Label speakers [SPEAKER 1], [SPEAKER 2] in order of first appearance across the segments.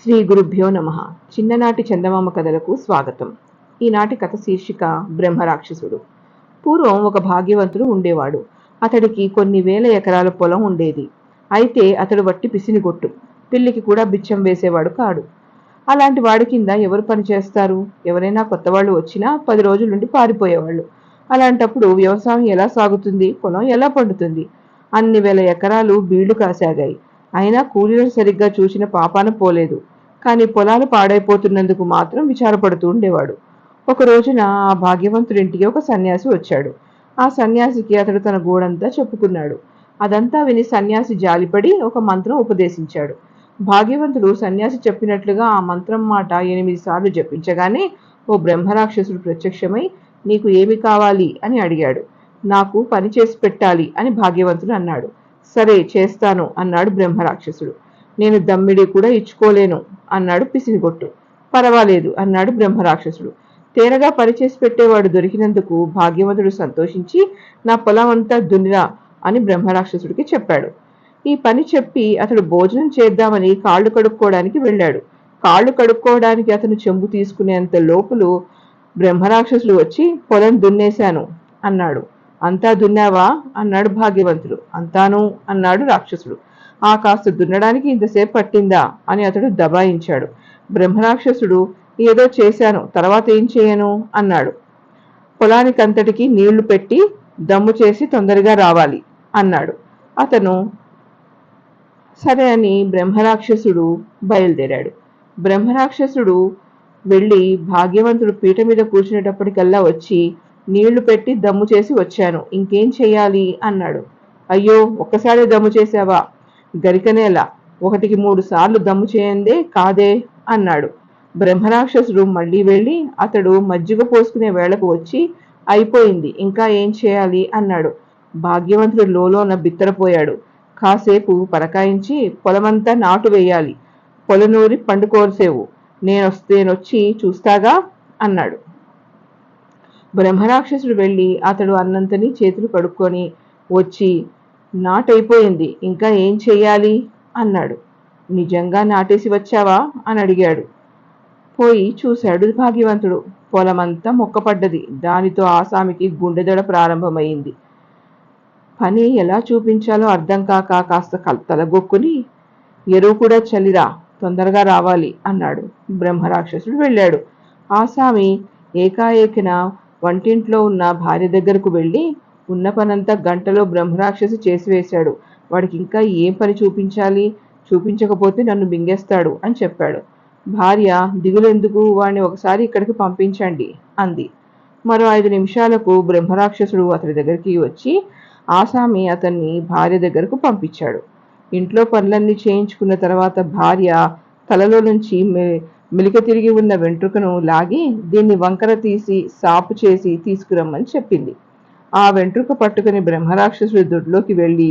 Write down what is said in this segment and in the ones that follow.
[SPEAKER 1] శ్రీ గురుభ్యో నమ. చిన్ననాటి చందమామ కథలకు స్వాగతం. ఈనాటి కథ శీర్షిక బ్రహ్మరాక్షసుడు. పూర్వం ఒక భాగ్యవంతుడు ఉండేవాడు. అతడికి కొన్ని వేల ఎకరాల పొలం ఉండేది. అయితే అతడు వట్టి పిసినిగొట్టు, పిల్లికి కూడా బిచ్చం వేసేవాడు కాడు. అలాంటి వాడి కింద ఎవరు పనిచేస్తారు? ఎవరైనా కొత్త వాళ్ళు వచ్చినా 10 రోజుల నుండి పారిపోయేవాళ్ళు. అలాంటప్పుడు వ్యవసాయం ఎలా సాగుతుంది? పొలం ఎలా పండుతుంది? అన్ని వేల ఎకరాలు బీళ్లు కాసాగాయి. అయినా కూలీలను సరిగ్గా చూసిన పాపాన పోలేదు. కానీ పొలాలు పాడైపోతున్నందుకు మాత్రం విచారపడుతూ ఉండేవాడు. ఒక రోజున ఆ భాగ్యవంతుడింటికి ఒక సన్యాసి వచ్చాడు. ఆ సన్యాసికి అతడు తన గోడంతా చెప్పుకున్నాడు. అదంతా విని సన్యాసి జాలిపడి ఒక మంత్రం ఉపదేశించాడు. భాగ్యవంతుడు సన్యాసి చెప్పినట్లుగా ఆ మంత్రం మాట 8 సార్లు జపించగానే ఓ బ్రహ్మరాక్షసుడు ప్రత్యక్షమై, నీకు ఏమి కావాలి అని అడిగాడు. నాకు పని చేసి పెట్టాలి అని భాగ్యవంతుడు అన్నాడు. సరే చేస్తాను అన్నాడు బ్రహ్మరాక్షసుడు. నేను దమ్మిడి కూడా ఇచ్చుకోలేను అన్నాడు పిసినిగొట్టు. పర్వాలేదు అన్నాడు బ్రహ్మరాక్షసుడు. తేరగా పనిచేసి పెట్టేవాడు దొరికినందుకు భాగ్యవంతుడు సంతోషించి, నా పొలం అంతా దున్నిరా అని బ్రహ్మరాక్షసుడికి చెప్పాడు. ఈ పని చెప్పి అతడు భోజనం చేద్దామని కాళ్ళు కడుక్కోవడానికి వెళ్ళాడు. కాళ్ళు కడుక్కోవడానికి అతను చెంబు తీసుకునేంత లోపులు బ్రహ్మరాక్షసుడు వచ్చి, పొలం దున్నేశాను అన్నాడు. అంతా దున్నావా అన్నాడు భాగ్యవంతుడు. అంతాను అన్నాడు రాక్షసుడు. ఆ కాస్త దున్నడానికి ఇంతసేపు పట్టిందా అని అతడు దబాయించాడు. బ్రహ్మరాక్షసుడు, ఏదో చేశాను, తర్వాత ఏం చేయను అన్నాడు. పొలానికంతటికి నీళ్లు పెట్టి దమ్ము చేసి తొందరగా రావాలి అన్నాడు. అతను సరే అని బ్రహ్మరాక్షసుడు బయలుదేరాడు. బ్రహ్మరాక్షసుడు వెళ్ళి భాగ్యవంతుడు పీట మీద కూర్చునేటప్పటికల్లా వచ్చి, నీళ్లు పెట్టి దమ్ము చేసి వచ్చాను, ఇంకేం చెయ్యాలి అన్నాడు. అయ్యో, ఒక్కసారి దమ్ము చేశావా? గరికనేలా 1కి 3 సార్లు దమ్ము చేయందే కాదే అన్నాడు. బ్రహ్మరాక్షసుడు మళ్ళీ వెళ్ళి అతడు మజ్జిగ పోసుకునే వేళకు వచ్చి, అయిపోయింది, ఇంకా ఏం చేయాలి అన్నాడు. భాగ్యవంతుడు లోలోన బిత్తరపోయాడు. కాసేపు పరకాయించి, పొలమంతా నాటు వేయాలి, పొలనూరి పండుకోసేవు, నేనొచ్చి చూస్తాగా అన్నాడు. బ్రహ్మరాక్షసుడు వెళ్ళి అతడు అన్నంతని చేతులు కడుక్కొని వచ్చి, నాటైపోయింది, ఇంకా ఏం చెయ్యాలి అన్నాడు. నిజంగా నాటేసి వచ్చావా అని అడిగాడు. పోయి చూశాడు భాగ్యవంతుడు. పొలమంతా మొక్కపడ్డది. దానితో ఆసామికి గుండెదడ ప్రారంభమైంది. పని ఎలా చూపించాలో అర్థం కాక కాస్త తలగొక్కుని, ఎరువు కూడా చల్లిరా, తొందరగా రావాలి అన్నాడు. బ్రహ్మరాక్షసుడు వెళ్ళాడు. ఆసామి ఏకాఏకిన వంటింట్లో ఉన్న భార్య దగ్గరకు వెళ్ళి ఉన్న పనంతా గంటలో బ్రహ్మరాక్షసి చేసివేశాడు. వాడికి ఇంకా ఏం పని చూపించాలి? చూపించకపోతే నన్ను మింగేస్తాడు అని చెప్పాడు. భార్య, దిగులెందుకు, వాడిని ఒకసారి ఇక్కడికి పంపించండి అంది. మరో 5 నిమిషాలకు బ్రహ్మరాక్షసుడు అతడి దగ్గరికి వచ్చి ఆసామి అతన్ని భార్య దగ్గరకు పంపించాడు. ఇంట్లో పనులన్నీ చేయించుకున్న తర్వాత భార్య తలలో నుంచి మెలిక తిరిగి ఉన్న వెంట్రుకను లాగి దీన్ని వంకర తీసి సాపు చేసి తీసుకురమ్మని చెప్పింది. ఆ వెంట్రుక పట్టుకుని బ్రహ్మరాక్షసుడి దొడ్లోకి వెళ్ళి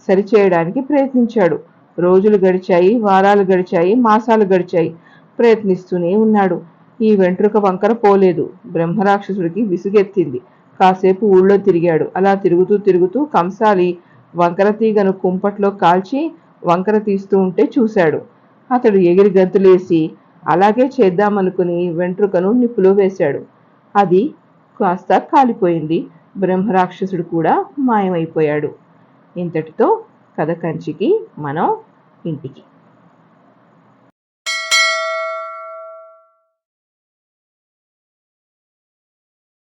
[SPEAKER 1] సరిచేయడానికి ప్రయత్నించాడు. రోజులు గడిచాయి, వారాలు గడిచాయి, మాసాలు గడిచాయి. ప్రయత్నిస్తూనే ఉన్నాడు. ఈ వెంట్రుక వంకర పోలేదు. బ్రహ్మరాక్షసుడికి విసుగెత్తింది. కాసేపు ఊళ్ళో తిరిగాడు. అలా తిరుగుతూ తిరుగుతూ కంసాలి వంకర తీగను కుంపట్లో కాల్చి వంకర తీస్తూ ఉంటే చూశాడు. అతడు ఎగిరి గంతులేసి అలాగే చేద్దామనుకుని వెంట్రుకను నిప్పులో వేశాడు. అది కాస్త కాలిపోయింది. బ్రహ్మరాక్షసుడు కూడా మాయమైపోయాడు. ఇంతటితో కథ కంచికి, మనం ఇంటికి.